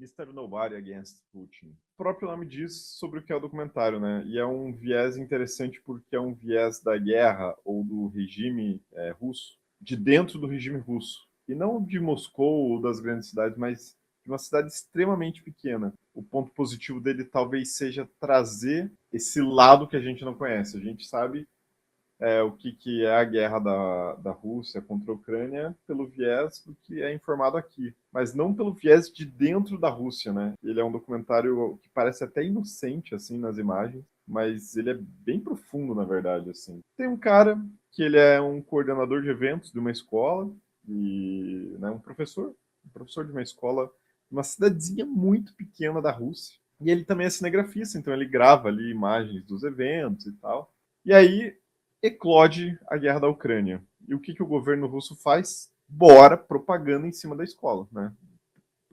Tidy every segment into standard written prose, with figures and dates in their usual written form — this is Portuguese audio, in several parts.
Mr. Nobody Against Putin. O próprio nome diz sobre o que é o documentário, né? E é um viés interessante porque é um viés da guerra ou do regime russo, de dentro do regime russo. E não de Moscou ou das grandes cidades, mas de uma cidade extremamente pequena. O ponto positivo dele talvez seja trazer esse lado que a gente não conhece. A gente sabe o que é a guerra da Rússia contra a Ucrânia pelo viés do que é informado aqui, mas não pelo viés de dentro da Rússia, né? Ele é um documentário que parece até inocente, assim, nas imagens, mas ele é bem profundo, na verdade, assim. Tem um cara que ele é um coordenador de eventos de uma escola, e né, um professor de uma escola, uma cidadezinha muito pequena da Rússia. E ele também é cinegrafista, então ele grava ali imagens dos eventos e tal. E aí eclode a guerra da Ucrânia. E o que o governo russo faz? Bora propaganda em cima da escola, né?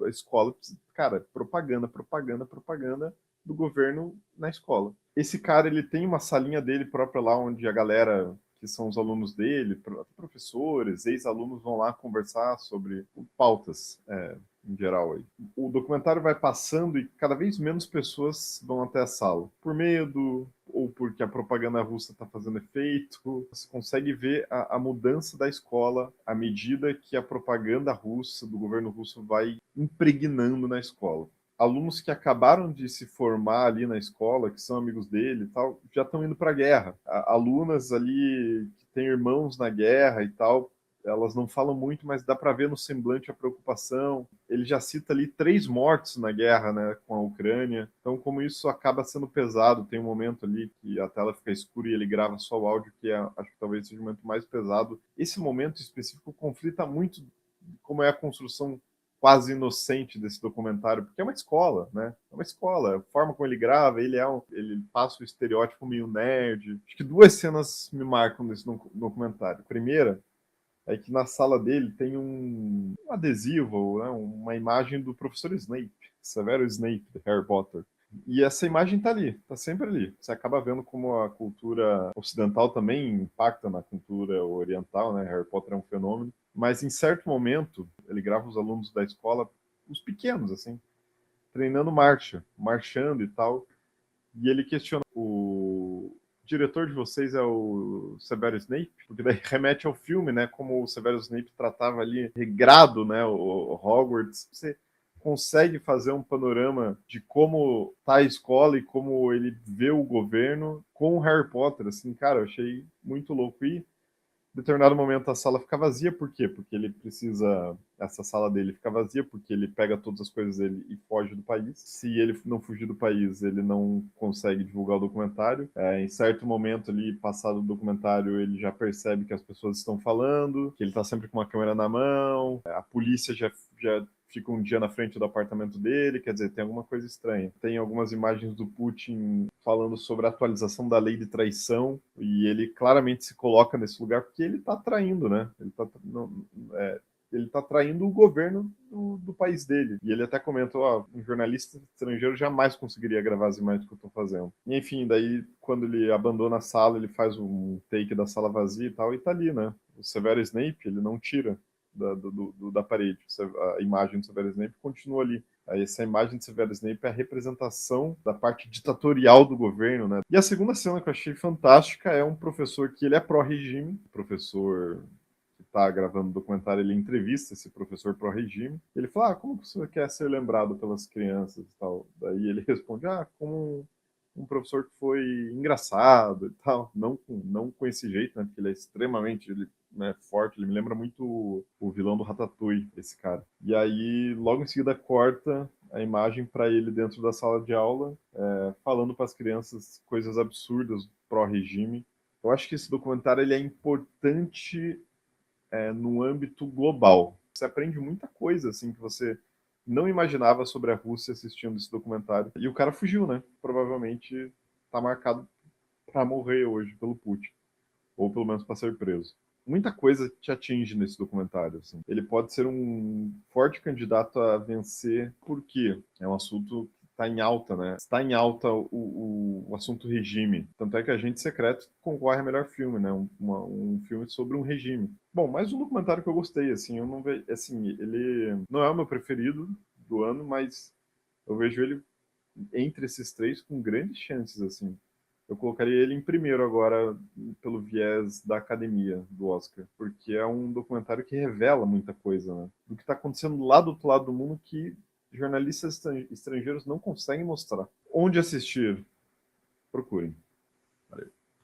A escola, cara, propaganda, propaganda, propaganda do governo na escola. Esse cara, ele tem uma salinha dele própria lá, onde a galera que são os alunos dele, professores, ex-alunos vão lá conversar sobre pautas em geral. Aí. O documentário vai passando e cada vez menos pessoas vão até a sala. Por medo, ou porque a propaganda russa está fazendo efeito. Você consegue ver a mudança da escola à medida que a propaganda russa, do governo russo, vai impregnando na escola. Alunos que acabaram de se formar ali na escola, que são amigos dele e tal, já estão indo para a guerra. Alunas ali que têm irmãos na guerra e tal, elas não falam muito, mas dá para ver no semblante a preocupação. Ele já cita ali 3 mortos na guerra, né, com a Ucrânia. Então, como isso acaba sendo pesado, tem um momento ali que a tela fica escura e ele grava só o áudio, que acho que talvez seja o momento mais pesado. Esse momento específico conflita muito como é a construção quase inocente desse documentário, porque é uma escola, né? É uma escola. A forma como ele grava, ele passa o estereótipo meio nerd. Acho que 2 cenas me marcam nesse documentário. A primeira é que na sala dele tem um adesivo, né, uma imagem do professor Snape, Severo Snape, de Harry Potter. E essa imagem tá ali, tá sempre ali. Você acaba vendo como a cultura ocidental também impacta na cultura oriental, né? Harry Potter é um fenômeno. Mas em certo momento, ele grava os alunos da escola, os pequenos, assim, treinando marcha, marchando e tal. E ele questiona o diretor de vocês é o Severo Snape, porque daí remete ao filme, né, como o Severo Snape tratava ali regrado, né, o Hogwarts. Você consegue fazer um panorama de como tá a escola e como ele vê o governo com o Harry Potter, assim, cara, eu achei muito louco. E determinado momento a sala fica vazia, por quê? Porque ele precisa. Essa sala dele fica vazia porque ele pega todas as coisas dele e foge do país. Se ele não fugir do país, ele não consegue divulgar o documentário. Em certo momento ali, passado o documentário, ele já percebe que as pessoas estão falando, que ele está sempre com uma câmera na mão, a polícia já fica um dia na frente do apartamento dele, quer dizer, tem alguma coisa estranha. Tem algumas imagens do Putin falando sobre a atualização da lei de traição, e ele claramente se coloca nesse lugar porque ele está traindo, né? Ele está traindo o governo do país dele. E ele até comentou, um jornalista estrangeiro jamais conseguiria gravar as imagens que eu estou fazendo. E enfim, daí quando ele abandona a sala, ele faz um take da sala vazia e tal, e tá ali, né? O Severo Snape, ele não tira da parede. A imagem do Severo Snape continua ali. Essa imagem de Severo Snape é a representação da parte ditatorial do governo, né? E a segunda cena que eu achei fantástica é um professor que ele é pró-regime, professor que está gravando o documentário, ele entrevista esse professor pró-regime. Ele fala, como você quer ser lembrado pelas crianças e tal? Daí ele responde, como um professor que foi engraçado e tal, não com esse jeito, né, porque ele é extremamente né, forte, ele me lembra muito o vilão do Ratatouille, esse cara. E aí, logo em seguida, corta a imagem para ele dentro da sala de aula, falando para as crianças coisas absurdas pró-regime. Eu acho que esse documentário ele é importante no âmbito global. Você aprende muita coisa assim que você não imaginava sobre a Rússia assistindo esse documentário. E o cara fugiu, né? Provavelmente está marcado para morrer hoje pelo Putin, ou pelo menos para ser preso. Muita coisa te atinge nesse documentário. Assim. Ele pode ser um forte candidato a vencer, porque é um assunto está em alta, né? Está em alta o assunto regime. Tanto é que Agente Secreto concorre a melhor filme, né? Um filme sobre um regime. Bom, mais um documentário que eu gostei, assim, eu não vejo, assim, ele não é o meu preferido do ano, mas Eu vejo ele entre esses três com grandes chances, assim. Eu colocaria ele em primeiro agora, pelo viés da academia do Oscar, porque é um documentário que revela muita coisa, né? Do que está acontecendo lá do outro lado do mundo que jornalistas estrangeiros não conseguem mostrar. Onde assistir? Procurem.